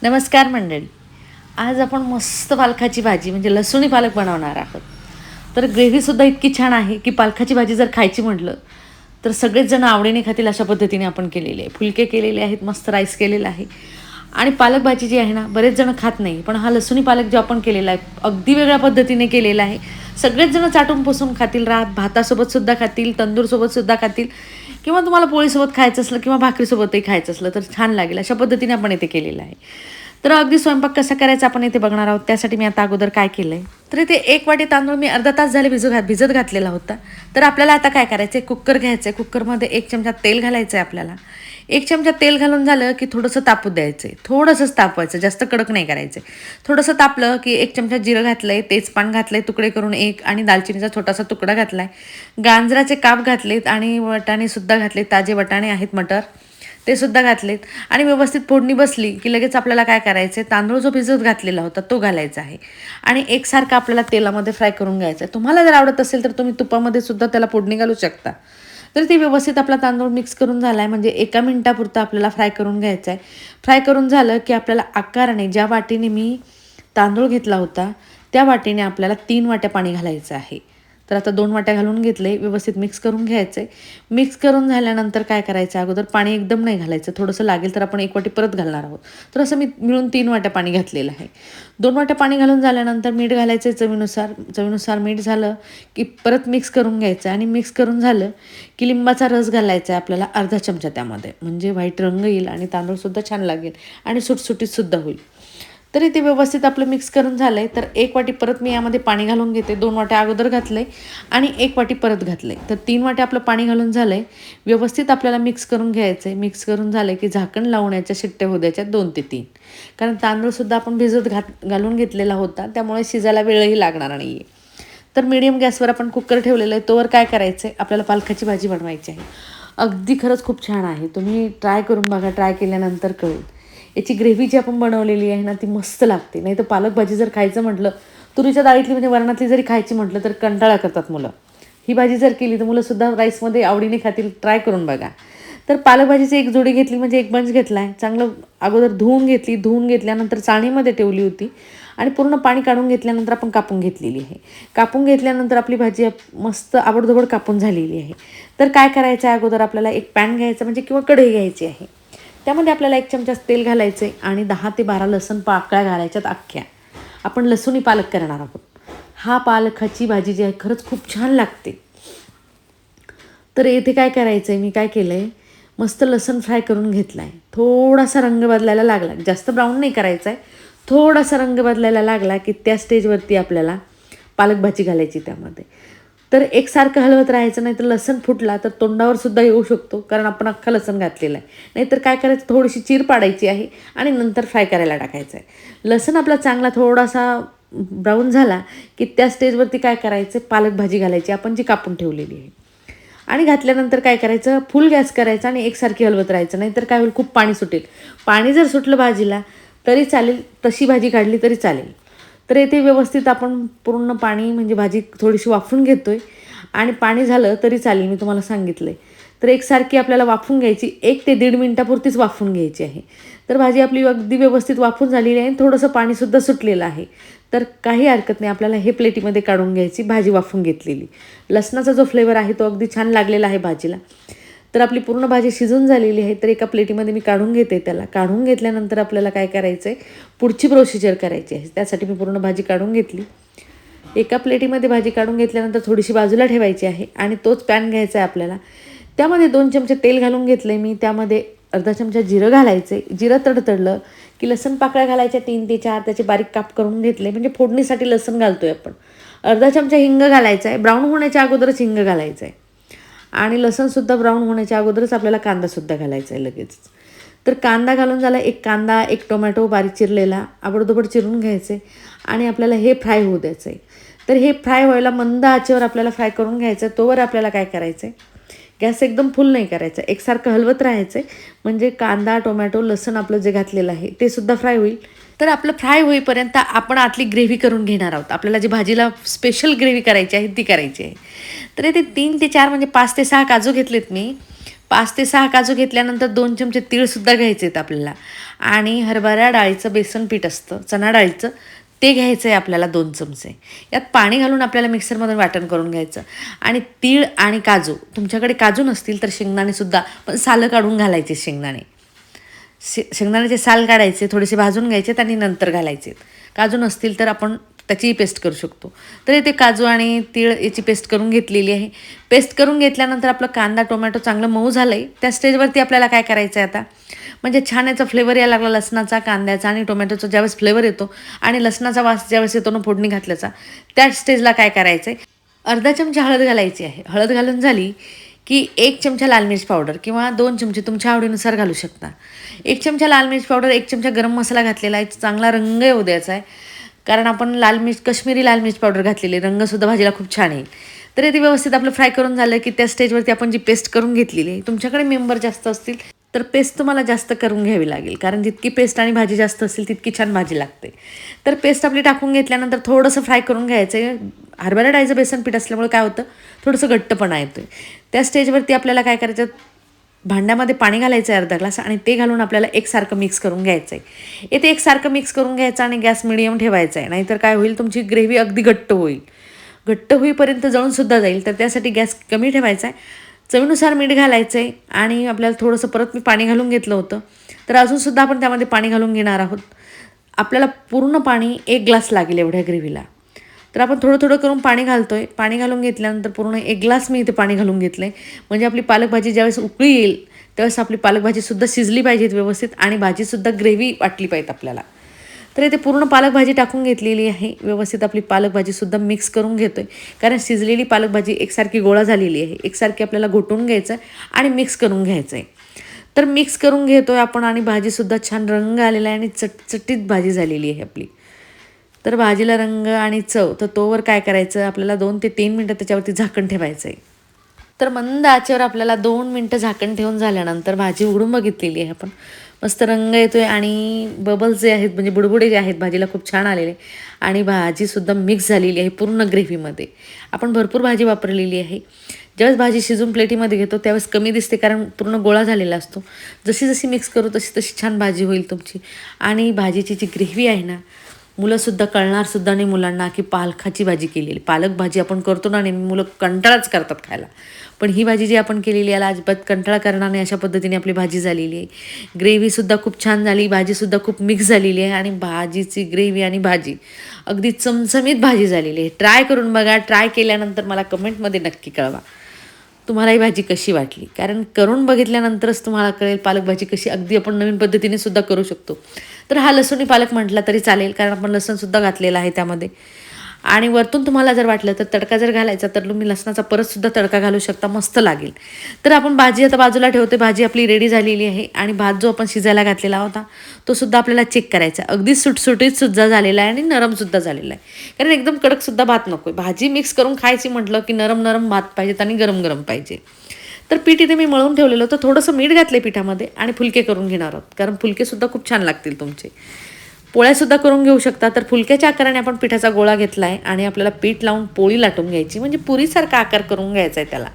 नमस्कार मंडळी. आज आपण मस्त पालकाची भाजी म्हणजे लसूणी पालक बनवणार आहोत. तर ग्रेव्हीसुद्धा इतकी छान आहे की पालकाची भाजी जर खायची म्हटलं तर सगळेच जण आवडीने खातील अशा पद्धतीने आपण केलेली आहे. फुलके केलेले आहेत, मस्त राईस केलेला आहे. आणि पालक भाजी जी आहे ना, बरेच जण खात नाही, पण हा लसूणी पालक जो आपण केलेला आहे अगदी वेगळ्या पद्धतीने केलेला आहे. सगळेच जण चाटून पुसून खातील. भातासोबत सुद्धा खातील, तंदूरसोबत सुद्धा खातील, किंवा तुम्हाला पोळीसोबत खायचं असलं किंवा भाकरीसोबतही खायचं असलं तर छान लागेल अशा पद्धतीने आपण इथे केलेलं आहे. तर अगदी स्वयंपाक कसा करायचा आपण इथे बघणार आहोत. त्यासाठी मी आता अगोदर काय केलं आहे, तर इथे 1 वाटी तांदूळ मी अर्धा तास झाले भिजत घातलेला होता. तर आपल्याला आता काय करायचं आहे, कुकर घ्यायचं आहे. कुकरमध्ये 1 चमचा तेल घालायचं आहे आपल्याला. 1 चमचा तेल घालून झालं की थोडंसं तापू द्यायचं आहे. थोडंसंच तापवायचं, जास्त कडक नाही करायचं आहे. थोडंसं तापलं की 1 चमचा जिरं घातलं आहे, तेजपान घातलं आहे तुकडे करून 1, आणि दालचिनीचा छोटासा तुकडा घातला आहे. गाजराचे काप घातलेत आणि वाटाणेसुद्धा घातले, ताजे वाटाणे आहेत मटर, ते सुद्धा घातलेत. आणि व्यवस्थित फोडणी बसली की लगेच आपल्याला काय करायचं आहे, तांदूळ जो भिजत घातलेला होता तो घालायचा आहे आणि एकसारखा आपल्याला तेलामध्ये फ्राय करून घ्यायचा आहे. तुम्हाला जर आवडत असेल तर तुम्ही तुपामध्ये सुद्धा त्याला फोडणी घालू शकता. तर ती व्यवस्थित आपला तांदूळ मिक्स करून झाला आहे, म्हणजे 1 मिनिटापुरतं आपल्याला फ्राय करून घ्यायचं आहे. फ्राय करून झालं की आपल्याला आकाराने, ज्या वाटीने मी तांदूळ घेतला होता त्या वाटीने आपल्याला 3 वाट्या पाणी घालायचं आहे. तर आता 2 वाट्या घालून घेतले, व्यवस्थित मिक्स करून घ्यायचं आहे. मिक्स करून झाल्यानंतर काय करायचं, अगोदर पाणी एकदम नाही घालायचं, थोडंसं लागेल तर आपण 1 वाटी परत घालणार आहोत. तर असं मी मिळून 3 वाट्या पाणी घातलेलं आहे. 2 वाट्या पाणी घालून झाल्यानंतर मीठ घालायचं आहे चवीनुसार. चवीनुसार मीठ झालं की परत मिक्स करून घ्यायचं आहे. आणि मिक्स करून झालं की लिंबाचा रस घालायचा आहे आपल्याला अर्धा चमचा त्यामध्ये, म्हणजे व्हाईट रंग येईल आणि तांदूळसुद्धा छान लागेल आणि सुटसुटीतसुद्धा होईल. तरी ते व्यवस्थित आपलं मिक्स करून झालं आहे. तर 1 वाटी परत मी यामध्ये पाणी घालून घेते. 2 वाट्या अगोदर घातलं आहे आणि 1 वाटी परत घातलं आहे. तर 3 वाट्या आपलं पाणी घालून झालं आहे. व्यवस्थित आपल्याला मिक्स करून घ्यायचं आहे. मिक्स करून झालं की झाकण लावण्याच्या शिट्ट्या होऊ द्यायच्या 2 ते 3, कारण तांदूळसुद्धा आपण भिजत घालून घेतलेला होता, त्यामुळे शिजायला वेळही लागणार नाही आहे. तर मीडियम गॅसवर आपण कुकर ठेवलेलं आहे. तोवर काय करायचं आहे, आपल्याला पालकाची भाजी बनवायची आहे. अगदी खरंच खूप छान आहे, तुम्ही ट्राय करून बघा. ट्राय केल्यानंतर कळेल. याची ग्रेव्ही जी आपण बनवलेली आहे ना ती मस्त लागते. नाही तर पालक भाजी जर खायचं म्हटलं, तुरीच्या डाळीतली म्हणजे वरणातली जरी खायची म्हटलं तर कंटाळा करतात मुलं. ही भाजी जर केली तर मुलंसुद्धा राईसमध्ये आवडीने खातील. ट्राय करून बघा. तर पालक भाजीची 1 जोडी घेतली, म्हणजे 1 बंच घेतला आहे. चांगलं अगोदर धुवून घेतली. धुवून घेतल्यानंतर चाळणीमध्ये ठेवली होती आणि पूर्ण पाणी काढून घेतल्यानंतर आपण कापून घेतलेली आहे. कापून घेतल्यानंतर आपली भाजी मस्त आबडधोबड कापून झालेली आहे. तर काय करायचं आहे, अगोदर आपल्याला एक पॅन घ्यायचं म्हणजे किंवा कढई घ्यायची आहे. त्यामध्ये आपल्याला 1 चमचा तेल घालायचं आहे आणि 10 ते 12 लसूण पाकळ्या घालायच्यात अख्ख्या. आपण लसूणी पालक करणार आहोत. हा पालकाची भाजी जी आहे खरंच खूप छान लागते. तर येथे काय करायचं आहे, मी काय केलं आहे, मस्त लसूण फ्राय करून घेतला आहे. थोडासा रंग बदलायला लागला, जास्त ब्राऊन नाही करायचा आहे, थोडासा रंग बदलायला लागला की त्या स्टेजवरती आपल्याला पालक भाजी घालायची त्यामध्ये. तर एकसारखं हलवत राहायचं, नाही तर लसूण फुटला तर तोंडावर सुद्धा येऊ शकतो, कारण आपण अख्खा लसूण घातलेला आहे. नाहीतर काय करायचं, थोडीशी चीर पाडायची आहे आणि नंतर फ्राय करायला टाकायचं आहे. लसूण आपला चांगला थोडासा ब्राऊन झाला की त्या स्टेजवरती काय करायचं, पालक भाजी घालायची आपण जी कापून ठेवलेली आहे. आणि घातल्यानंतर काय करायचं, फुल गॅस करायचा आणि एकसारखी हलवत राहायचं, नाहीतर काय होईल, खूप पाणी सुटेल. पाणी जर सुटलं भाजीला तरी चालेल, तशी भाजी काढली तरी चालेल. तर येथे व्यवस्थित आपण पूर्ण पाणी, म्हणजे भाजी थोडीशी वाफून घेतो आहे आणि पाणी झालं तरी चालेल, मी तुम्हाला सांगितलं आहे. तर एकसारखी आपल्याला वाफून घ्यायची, 1 ते 1.5 मिनिटापुरतीच वाफून घ्यायची आहे. तर भाजी आपली अगदी व्यवस्थित वाफून झालेली आहे. थोडंसं पाणीसुद्धा सुटलेलं आहे. तर काही हरकत नाही, आपल्याला हे प्लेटीमध्ये काढून घ्यायची भाजी वाफून घेतलेली. लसणाचा जो फ्लेवर आहे तो अगदी छान लागलेला आहे भाजीला. तर आपली पूर्ण भाजी शिजून झालेली आहे. तर एका प्लेटीमध्ये मी काढून घेते त्याला. काढून घेतल्यानंतर आपल्याला काय करायचं आहे, पुढची प्रोसिजर करायची आहे. त्यासाठी मी पूर्ण भाजी काढून घेतली. एका प्लेटीमध्ये भाजी काढून घेतल्यानंतर थोडीशी बाजूला ठेवायची आहे आणि तोच पॅन घ्यायचा आहे आपल्याला. त्यामध्ये 2 चमचे तेल घालून घेतलं आहे मी. त्यामध्ये अर्धा चमचा जिरं घालायचं आहे. जिरं तडतडलं की लसूण पाकळ्या घालायच्या 3 ते 4, त्याचे बारीक काप करून घेतले, म्हणजे फोडणीसाठी लसूण घालतो आहे आपण. अर्धा चमचा हिंग घालायचा आहे. ब्राऊन होण्याच्या अगोदरच हिंग घालायचं आहे. आणि लसूणसुद्धा ब्राऊन होण्याच्या अगोदरच आपल्याला कांदासुद्धा घालायचा आहे लगेच. तर कांदा घालून झाला, 1 कांदा, 1 टोमॅटो बारीक चिरलेला आबडधोबड चिरून घ्यायचे आणि आपल्याला हे फ्राय होऊ द्यायचं आहे. तर हे फ्राय व्हायला मंद आचेवर आपल्याला फ्राय करून घ्यायचं आहे. तोवर आपल्याला काय करायचं आहे, गॅस एकदम फुल नाही करायचं, एकसारखं हलवत राहायचं आहे, म्हणजे कांदा, टोमॅटो, लसूण आपलं जे घातलेलं आहे ते सुद्धा फ्राय होईल. तर आपलं फ्राय होईपर्यंत आपण आतली ग्रेव्ही करून घेणार आहोत. आपल्याला जी भाजीला स्पेशल ग्रेव्ही करायची आहे ती करायची आहे. तर इथे 3 ते 4 म्हणजे 5 ते 6 काजू घेतलेत मी. 5 ते 6 काजू घेतल्यानंतर 2 चमचे तीळसुद्धा घ्यायचे आहेत आपल्याला. आणि हरभरा डाळीचं बेसन पीठ असतं, चणा डाळीचं, ते घ्यायचं आहे आपल्याला 2 चमचे. यात पाणी घालून आपल्याला मिक्सरमधून वाटण करून घ्यायचं. आणि तीळ आणि काजू, तुमच्याकडे काजू नसतील तर शेंगदाणेसुद्धा, पण सालं काढून घालायचे शेंगदाणे. शेंगदाण्याचे साल काढायचे, थोडेसे भाजून घ्यायचे आणि नंतर घालायचे. काजू नसतील तर आपण त्याचीही पेस्ट करू शकतो. तर इथे काजू आणि तीळ याची पेस्ट करून घेतलेली आहे. पेस्ट करून घेतल्यानंतर आपलं कांदा टोमॅटो चांगलं मऊ झालं आहे. त्या स्टेजवरती आपल्याला काय करायचं आहे आता, म्हणजे छान याचा फ्लेवर यायला लागला लसणाचा, कांद्याचा आणि टोमॅटोचा ज्यावेळेस फ्लेवर येतो आणि लसणाचा वास ज्यावेळेस येतो ना फोडणी घातल्याचा, त्या स्टेजला काय करायचं आहे, अर्धा चमचा हळद घालायची आहे. हळद घालून झाली की 1 चमचा लाल मिर्च पावडर किंवा 2 चमचे तुमच्या आवडीनुसार घालू शकता. 1 चमचा लाल मिर्च पावडर, 1 चमचा गरम मसाला घातलेला आहे. चांगला रंग येऊ द्यायचा आहे, कारण आपण कश्मीरी लाल मिर्च पावडर घातलेली आहे, रंगसुद्धा भाजीला खूप छान येईल. तर ते व्यवस्थित आपलं फ्राय करून झालं की त्या स्टेजवरती आपण जी पेस्ट करून घेतलेली आहे, तुमच्याकडे मेंबर जास्त असतील तर पेस्ट तुम्हाला जास्त करून घ्यावी लागेल, कारण जितकी पेस्ट आणि भाजी जास्त असेल तितकी छान भाजी लागते. तर पेस्ट आपली टाकून घेतल्यानंतर थोडंसं फ्राय करून घ्यायचं आहे. हरभरा डाळीचं बेसन पीठ असल्यामुळे काय होतं, थोडंसं घट्टपणा येतो आहे. त्या स्टेजवरती आपल्याला काय करायचं, भांड्यामध्ये पाणी घालायचं आहे अर्धा ग्लास आणि ते घालून आपल्याला एकसारखं मिक्स करून घ्यायचं आहे. इथे एकसारखं मिक्स करून घ्यायचं आणि गॅस मिडियम ठेवायचा आहे, नाहीतर काय होईल, तुमची ग्रेव्ही अगदी घट्ट होईल. घट्ट होईपर्यंत जळूनसुद्धा जाईल. तर त्यासाठी गॅस कमी ठेवायचा आहे. चवीनुसार मीठ घालायचं आहे आणि आपल्याला थोडंसं परत मी पाणी घालून घेतलं होतं, तर अजूनसुद्धा आपण त्यामध्ये पाणी घालून घेणार आहोत. आपल्याला पूर्ण पाणी 1 ग्लास लागेल एवढ्या ग्रेव्हीला. तर आपण थोडं थोडं करून पाणी घालतो आहे. पाणी घालून घेतल्यानंतर पूर्ण 1 ग्लास मी इथे पाणी घालून घेतलं आहे, म्हणजे आपली पालक भाजी ज्यावेळेस उकळी येईल त्यावेळेस आपली पालक भाजीसुद्धा शिजली पाहिजेत व्यवस्थित आणि भाजीसुद्धा ग्रेव्ही वाटली पाहिजे आपल्याला. तर इथे पूर्ण पालक भाजी टाकून घेतलेली आहे. व्यवस्थित आपली पालक भाजीसुद्धा मिक्स करून घेतो आहे, कारण शिजलेली पालक भाजी एकसारखी गोळा झालेली आहे. एकसारखी आपल्याला घोटून घ्यायचं आहे आणि मिक्स करून घ्यायचं आहे. तर मिक्स करून घेतो आहे आपण आणि भाजीसुद्धा छान रंग आलेला आहे आणि चटचटीत भाजी झालेली आहे आपली. तर भाजीला रंग आणि चव, तर तोवर काय करायचं, आपल्याला 2 ते 3 मिनटं त्याच्यावरती झाकण ठेवायचं आहे. तर मंद आचेवर आपल्याला 2 मिनटं झाकण ठेवून झाल्यानंतर भाजी उघडून बघितलेली आहे आपण. मस्त रंग येतो आहे आणि बबल्स जे आहेत, म्हणजे बुडबुडे जे आहेत भाजीला, खूप छान आलेले आणि भाजीसुद्धा मिक्स झालेली आहे पूर्ण ग्रेव्हीमध्ये. आपण भरपूर भाजी वापरलेली आहे. ज्यावेळेस भाजी शिजून प्लेटीमध्ये घेतो त्यावेळेस कमी दिसते, कारण पूर्ण गोळा झालेला असतो. जशी जशी मिक्स करू तशी तशी छान भाजी होईल तुमची. आणि भाजीची जी ग्रेव्ही आहे ना, मुलंसुद्धा कळणारसुद्धा नाही मुलांना की पालकाची भाजी केलेली. पालक भाजी आपण करतो ना नेहमी, मुलं कंटाळाच करतात खायला, पण ही भाजी जी आपण केलेली याला अजिबात कंटाळा करणार नाही, अशा पद्धतीने आपली भाजी झालेली आहे. ग्रेव्हीसुद्धा खूप छान झाली, भाजीसुद्धा खूप मिक्स झालेली आहे आणि भाजीची ग्रेव्ही आणि भाजी अगदी चमचमीत भाजी झालेली आहे. ट्राय करून बघा. ट्राय केल्यानंतर मला कमेंटमध्ये नक्की कळवा तुम्हाला ही भाजी कशी वाटली, कारण करून बघितल्यानंतरच तुम्हाला कळेल पालक भाजी कशी अगदी आपण नवीन पद्धतीने सुद्धा करू शकतो. तर हा लसूणी पालक म्हटला तरी चालेल, कारण आपण लसूणसुद्धा घातलेला आहे त्यामध्ये. आणि वरतून तुम्हाला जर वाटलं तर तडका जर घालायचा तर तुम्ही लसणाचा परतसुद्धा तडका घालू शकता, मस्त लागेल. तर आपण भाजी आता बाजूला ठेवते. भाजी आपली रेडी झालेली आहे आणि भात जो आपण शिजायला घातलेला होता तो सुद्धा आपल्याला चेक करायचा. अगदी सुटसुटीत सुद्धा झालेला आहे आणि नरमसुद्धा झालेला आहे, कारण एकदम कडकसुद्धा भात नको आहे. भाजी मिक्स करून खायची म्हटलं की नरम नरम भात पाहिजेत आणि गरम गरम पाहिजे. तर पीठ इथे मी मळून ठेवलेलं होतं, थोडंसं मीठ घातले पिठामध्ये आणि फुलके करून घेणार आहोत, कारण फुलकेसुद्धा खूप छान लागतील तुमचे. पोळ्यासुद्धा करून घेऊ शकता. तर फुलक्याच्या आकाराने आपण पिठाचा गोळा घेतला आहे आणि आपल्याला पीठ लावून पोळी लाटून घ्यायची, म्हणजे पुरीसारखा आकार करून घ्यायचा आहे त्याला.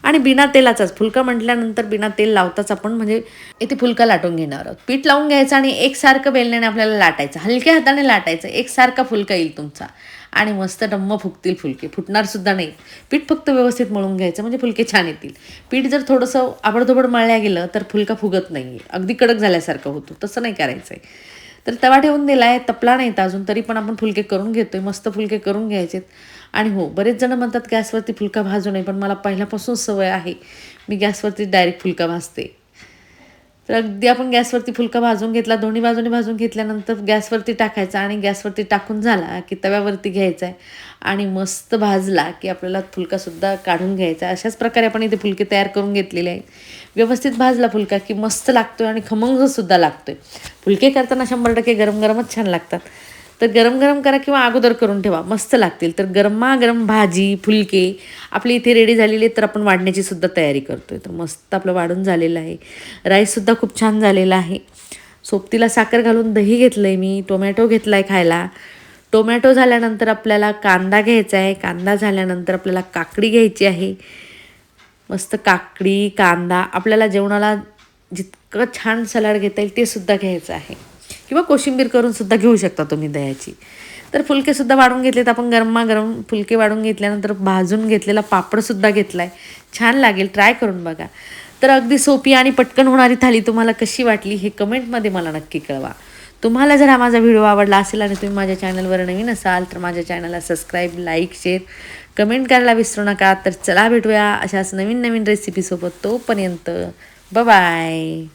आणि बिना तेलाचाच फुलका म्हटल्यानंतर बिना तेल लावताच आपण म्हणजे इथे फुलका लाटून घेणार आहोत. पीठ लावून घ्यायचं आणि एकसारखं बेलण्याने आपल्याला लाटायचं, हलक्या हाताने लाटायचं, एकसारखा फुलका येईल तुमचा आणि मस्त डम्म फुगतील फुलके, फुटणार सुद्धा नाही. पीठ फक्त व्यवस्थित मळून घ्यायचं म्हणजे फुलके छान येतील. पीठ जर थोडंसं आबडधोबड मळल्या गेलं तर फुलका फुगत नाही, अगदी कडक झाल्यासारखं होतं, तसं नाही करायचं आहे. तर तवा ठेवून दिला आहे, तपला नाही अजून, तरी पण आपण फुलके करून घेतोय. मस्त फुलके करून घ्यायचेत. आणि हो, बरेच जण म्हणतात गॅसवरती फुलका भाजू नये, पण मला पहिल्यापासून सवय आहे, मी गॅसवरती डायरेक्ट फुलका भाजते. तर अगदी आपण गॅसवरती फुलका भाजून घेतला, दोन्ही बाजूने भाजून घेतल्यानंतर गॅसवरती टाकायचा आणि गॅसवरती टाकून झाला की तव्यावरती घ्यायचा आहे आणि मस्त भाजला की आपल्याला फुलकासुद्धा काढून घ्यायचा. अशाच प्रकारे आपण इथे फुलके तयार करून घेतलेले आहेत. व्यवस्थित भाजला फुलका की मस्त लागतोय आणि खमंगसुद्धा लागतोय. फुलके करताना 100% गरम गरमच छान लागतात. तर गरम गरम करा किंवा अगोदर करून ठेवा, मस्त लागतील. तर गरमागरम भाजी फुलके आपली इथे रेडी झालेली आहेत. तर आपण वाढण्याची सुद्धा तयारी करतोय. तर मस्त आपलं वाढून झालेलं आहे. राईससुद्धा खूप छान झालेला आहे. सोबतीला साखर घालून दही घेतलं आहे मी, टोमॅटो घेतला आहे खायला. टोमॅटो झाल्यानंतर आपल्याला कांदा घ्यायचा आहे, कांदा झाल्यानंतर आपल्याला काकडी घ्यायची आहे. मस्त काकडी, कांदा, आपल्याला जेवणाला जितकं छान सलाड घेता येईल ते सुद्धा घ्यायचं आहे, किंवा कोशिंबीर करून सुद्धा घेऊ शकता तुम्ही दह्याची. तर फुलकेसुद्धा वाढून घेतलेत आपण, गरमागरम फुलके वाढून घेतल्यानंतर भाजून घेतलेला पापडसुद्धा घेतला आहे. छान लागेल, ट्राय करून बघा. तर अगदी सोपी आणि पटकन होणारी थाली तुम्हाला कशी वाटली हे कमेंटमध्ये मला नक्की कळवा. तुम्हाला जर हा माझा व्हिडिओ आवडला असेल आणि तुम्ही माझ्या चॅनलवर नवीन असाल तर माझ्या चॅनलला सबस्क्राईब, लाईक, शेअर, कमेंट करायला विसरू नका. तर चला भेटूया अशाच नवीन नवीन रेसिपीसोबत. तोपर्यंत बाय.